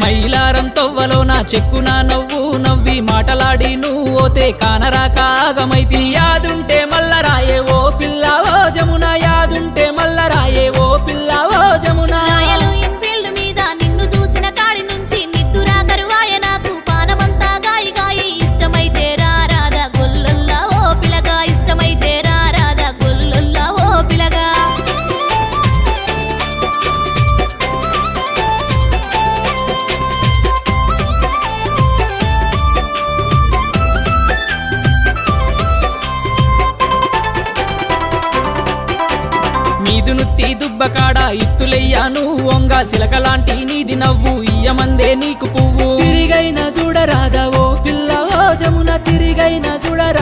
మైలారం తొవ్వలో నా చెక్కున నవ్వు నవ్వి మాటలాడి నువ్వోతే కానరాక ఆగమైతి యాదుంటే మల్లరాయే ఓ పిల్ల ఓ జమున యాదుంటే మల్లరాయే ఓ పిల్ల ఓ జమున రాయలు ఇన్ఫీల్డ్ మీద నిన్ను చూసిన కాడి నుంచి నిద్దురా కరువాయ నాకు పానమంతా గాయి గాయి ఇష్టమైతే రారాదా గొల్లొల్లా ఓ పిలగా ఇష్టమైతే రారాదా గొల్లొల్లా ఓ పిలగా మీదునుత్తి దుబ్బకాడ ఇత్తులెయ్యాను వంగ సిలకలాంటి నీది నవ్వు ఇయ్యమందే నీకు పువ్వు తిరిగైన చూడరాదా ఓ పిల్ల ఓ జమున తిరిగైన చూడరా